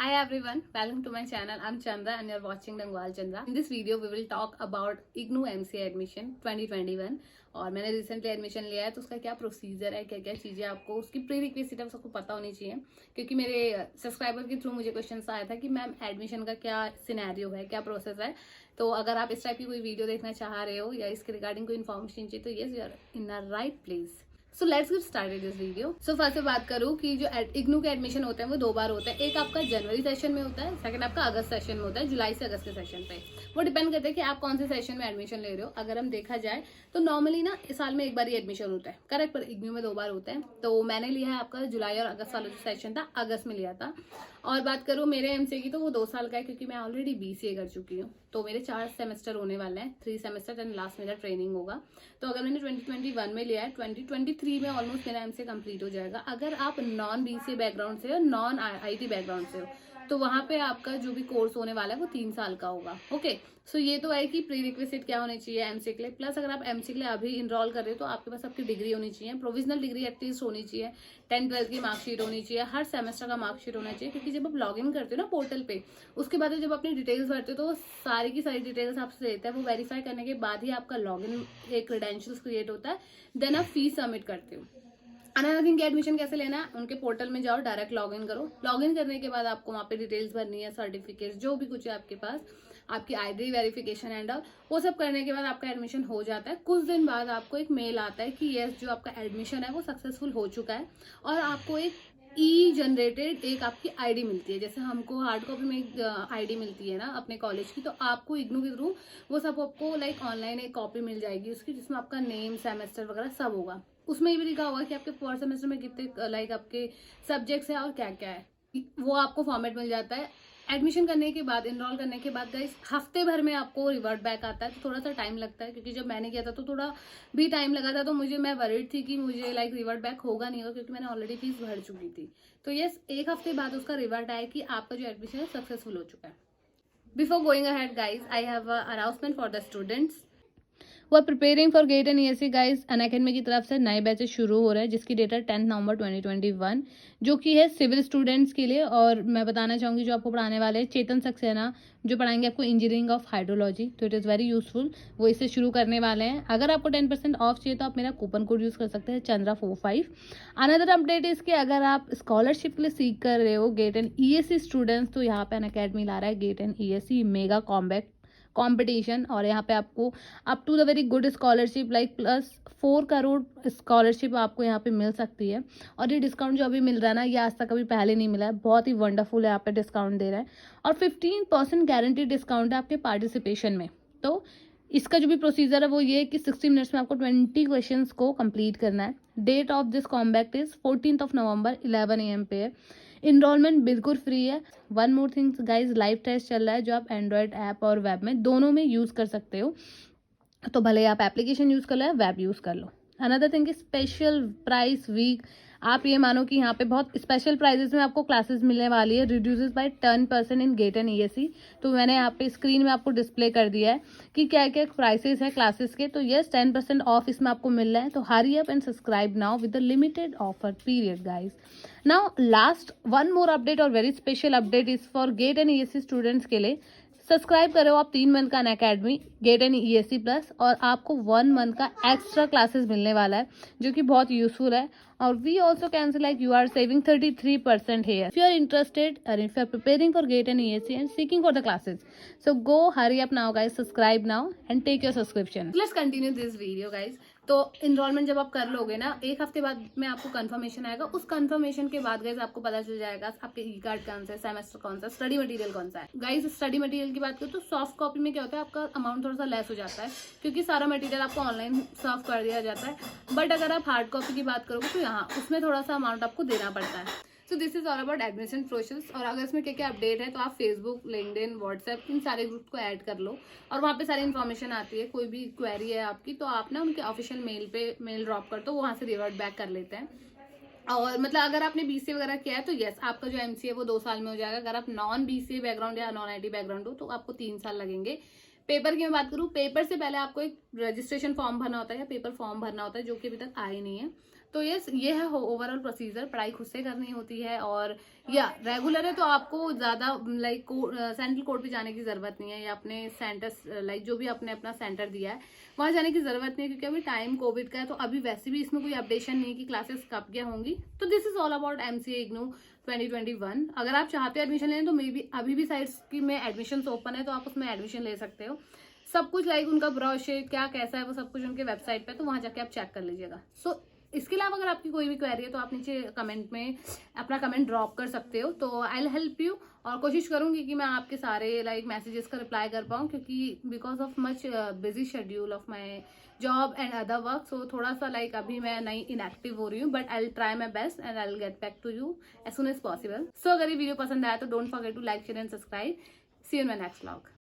Hi everyone, welcome to my channel. I'm Chandra and you're watching Dangwal Chandra. In this video, we will talk about IGNOU MCA admission 2021 और मैंने recently admission लिया है तो उसका क्या procedure है, क्या क्या चीज़ें आपको उसकी प्री रिक्विजिट है सबको पता होनी चाहिए, क्योंकि मेरे सब्सक्राइबर के थ्रू मुझे क्वेश्चन आया था कि मैम एडमिशन का क्या सिनेरियो है, क्या प्रोसेस है। तो अगर आप इस टाइप की कोई वीडियो देखना चाह रहे हो या इसके रिगार्डिंग कोई इन्फॉर्मेशन चाहिए तो yes you are in the right place. So let's get started this video. So first में बात करूँ कि जो इग्नू के एडमिशन होते हैं वो 2 बार होता है। एक आपका जनवरी सेशन में होता है, सेकंड आपका अगस्त सेशन में होता है, जुलाई से अगस्त के सेशन पे। वो डिपेंड करता है कि आप कौन से सेशन में एडमिशन ले रहे हो। अगर हम देखा जाए तो नॉर्मली ना इस साल में एक बार ही एडमिशन होता है, करेक्ट, पर इग्नू में 2 बार होता है। तो मैंने लिया है आपका जुलाई और अगस्त वाला जो सेशन था, अगस्त में लिया था। और बात करूँ मेरे एमसीए की तो वो 2 साल का है, क्योंकि मैं ऑलरेडी बीसीए कर चुकी हूँ। तो मेरे 4 सेमेस्टर होने वाले हैं, 3 सेमेस्टर एंड लास्ट मेरा ट्रेनिंग होगा। तो अगर मैंने 2021 में लिया है, 2023 में ऑलमोस्ट मेरा एमसीए कंप्लीट हो जाएगा। अगर आप नॉन बीसीए बैकग्राउंड से हो, नॉन आईटी बैकग्राउंड से हो, तो वहाँ पे आपका जो भी कोर्स होने वाला है वो 3 साल का होगा। ओके, सो ये तो है कि प्री रिक्विजिट क्या होनी चाहिए एमसीए के लिए। प्लस अगर आप एमसीए के लिए अभी इनरोल कर रहे हो तो आपके पास आपकी डिग्री होनी चाहिए, प्रोविजनल डिग्री एटलीस्ट होनी चाहिए, 10th-12th की मार्कशीट होनी चाहिए, हर सेमेस्टर का मार्कशीट होना चाहिए। क्योंकि जब आप लॉग इन करते हो ना पोर्टल पे, उसके बाद जब अपनी डिटेल्स भरते हो तो वो सारी की सारी डिटेल्स आपसे लेता है। वो वेरीफाई करने के बाद ही आपका लॉग इन एक क्रेडेंशियल्स क्रिएट होता है, देन आप फीस सबमिट करते हो। अनदर थिंग, एडमिशन कैसे लेना है, उनके पोर्टल में जाओ, डायरेक्ट लॉगिन करो। लॉगिन करने के बाद आपको वहाँ पे डिटेल्स भरनी है, सर्टिफिकेट जो भी कुछ है आपके पास, आपकी आईडी वेरिफिकेशन एंड ऑल, वो सब करने के बाद आपका एडमिशन हो जाता है। कुछ दिन बाद आपको एक मेल आता है कि यस जो आपका एडमिशन है वो सक्सेसफुल हो चुका है, और आपको एक ई जनरेटेड एक आपकी आईडी मिलती है। जैसे हमको हार्ड कॉपी में एक आईडी मिलती है ना अपने कॉलेज की, तो आपको इग्नू के थ्रू वो सब आपको लाइक ऑनलाइन एक कॉपी मिल जाएगी उसकी, जिसमें आपका नेम, सेमेस्टर वगैरह सब होगा। उसमें ये भी लिखा होगा कि आपके फर्स्ट सेमेस्टर में कितने लाइक आपके सब्जेक्ट्स है और क्या क्या है, वो आपको फॉर्मेट मिल जाता है। एडमिशन करने के बाद, इनरोल करने के बाद गाइस हफ्ते भर में आपको रिवर्ट बैक आता है। तो थोड़ा सा टाइम लगता है, क्योंकि जब मैंने किया था तो थोड़ा भी टाइम लगा था। तो मैं वरीड थी कि मुझे लाइक रिवर्ट बैक होगा नहीं होगा, क्योंकि मैंने ऑलरेडी फीस भर चुकी थी। तो यस, एक हफ्ते बाद उसका रिवर्ट आया कि आपका जो एडमिशन है सक्सेसफुल हो चुका है। Before going ahead guys, I have announcement for the students who preparing for GATE and ESC guys. Unacademy की तरफ से नए बैचेस शुरू हो रहे हैं, जिसकी डेट है 10 नवंबर 2021, जो कि है सिविल स्टूडेंट्स के लिए। और मैं बताना चाहूँगी जो आपको पढ़ाने वाले हैं चेतन सक्सेना, जो पढ़ाएंगे आपको इंजीनियरिंग ऑफ हाइड्रोलॉजी, तो इट इज़ वेरी यूजफुल। वो इससे शुरू करने वाले हैं। अगर आपको 10% ऑफ चाहिए तो आप मेरा कूपन कोड यूज़ कर सकते हैं, चंद्रा45। अनदर अपडेट इसके, अगर आप स्कॉलरशिप के लिए सीख कर रहे हो गेट एंड ईएससी स्टूडेंट्स, तो यहाँ पे अनअकैडमी ला रहा है GATE and ESC mega combat competition. और यहाँ पे आपको up to the very good scholarship like +4 crore scholarship आपको यहाँ पे मिल सकती है। और ये डिस्काउंट जो अभी मिल रहा है ना, ये आज तक कभी पहले नहीं मिला है, बहुत ही वंडरफुल है। यहाँ पे डिस्काउंट दे रहा है और 15% गारंटी डिस्काउंट है आपके पार्टिसिपेशन में। तो इसका जो भी प्रोसीजर है वो ये है कि 60 मिनट्स में आपको 20 क्वेश्चंस को कंप्लीट करना है। Date of this combat is 14 November 11 AM पे है। इनरोलमेंट बिल्कुल फ्री है। One more things guys, live test चल रहा है जो आप एंड्रॉयड ऐप और वेब में दोनों में यूज़ कर सकते हो। तो भले आप एप्लीकेशन यूज़ कर लो या वेब यूज़ कर लो। Another thing special price week, आप ये मानो कि यहाँ पे बहुत स्पेशल प्राइजेस में आपको क्लासेस मिलने वाली है, reduces by 10% in GATE and ESC. तो मैंने यहाँ पे स्क्रीन में आपको डिस्प्ले कर दिया है कि क्या क्या प्राइसेस है क्लासेस के। तो यस, 10% ऑफ इसमें आपको मिल रहा है। तो hurry up and subscribe now with the limited offer period guys. Now last one more update और very special update is for GATE and ESC students के लिए। सब्सक्राइब करो आप 3 मंथ का Unacademy GATE and ESC plus, और आपको 1 month का extra classes मिलने वाला है, जो कि बहुत यूजफुल है। और we also can say like you are saving 33% here if you are interested और if you are preparing for GATE and ESC and seeking for the classes. So go hurry up now guys, subscribe now and take your subscription. Let's continue this video guys. तो enrollment जब आप कर लोगे ना, एक हफ्ते बाद में आपको कंफर्मेशन आएगा। उस कंफर्मेशन के बाद गाइज आपको पता चल जाएगा आपके ई कार्ड कौन सा है, सेमेस्टर कौन सा, स्टडी मटेरियल कौन सा है। गाइज स्टडी मटेरियल की बात करो तो सॉफ्ट कॉपी में क्या होता है, आपका अमाउंट थोड़ा सा लेस हो जाता है, क्योंकि सारा मटेरियल आपको ऑनलाइन सर्व कर दिया जाता है। बट अगर आप हार्ड कॉपी की बात करोगे तो यहाँ उसमें थोड़ा सा अमाउंट आपको देना पड़ता है। So this is all about admission process. और अगर इसमें क्या क्या अपडेट है तो आप फेसबुक, लिंक्डइन, व्हाट्सएप, इन सारे ग्रुप को ऐड कर लो, और वहाँ पे सारी इन्फॉर्मेशन आती है। कोई भी क्वेरी है आपकी तो आप ना उनके ऑफिशियल मेल पे मेल ड्रॉप कर दो, वहाँ से रिवर्ट बैक कर लेते हैं। और मतलब अगर आपने बीसीए वगैरह किया है तो यस, आपका जो एमसीए है वो 2 साल में हो जाएगा। अगर आप नॉन बीसीए बैकग्राउंड या नॉन आईटी बैकग्राउंड हो तो आपको 3 साल लगेंगे। पेपर की मैं बात करूँ, पेपर से पहले आपको एक रजिस्ट्रेशन फॉर्म भरना होता है या पेपर फॉर्म भरना होता है, जो कि अभी तक आए नहीं है। तो ये है ओवरऑल प्रोसीजर। पढ़ाई खुद से करनी होती है और या रेगुलर है तो आपको ज़्यादा लाइक सेंट्रल कोर्ट पे जाने की ज़रूरत नहीं है, या अपने सेंटर लाइक जो भी आपने अपना सेंटर दिया है वहाँ जाने की ज़रूरत नहीं है, क्योंकि अभी टाइम कोविड का है। तो अभी वैसे भी इसमें कोई अपडेशन नहीं है कि क्लासेस कब क्या होंगी। तो this is all about MCA IGNOU 2021। अगर आप चाहते हो एडमिशन लें तो मे बी अभी भी साइट्स की में एडमिशन ओपन है, तो आप उसमें एडमिशन ले सकते हो। सब कुछ लाइक उनका ब्रोशर क्या कैसा है वो सब कुछ उनके वेबसाइट पे, तो वहां जाके आप चेक कर लीजिएगा। सो इसके अलावा अगर आपकी कोई भी क्वेरी है तो आप नीचे कमेंट में अपना कमेंट ड्रॉप कर सकते हो, तो आई विल हेल्प यू। और कोशिश करूंगी कि मैं आपके सारे लाइक मैसेजेस का रिप्लाई कर पाऊँ, क्योंकि because of much busy schedule of my job and other work, so थोड़ा सा लाइक अभी मैं नई इनएक्टिव हो रही हूँ, but I will try my best and I will get back to you as soon as possible. So अगर ये वीडियो पसंद आया तो don't forget to like share and subscribe. See you in my next vlog.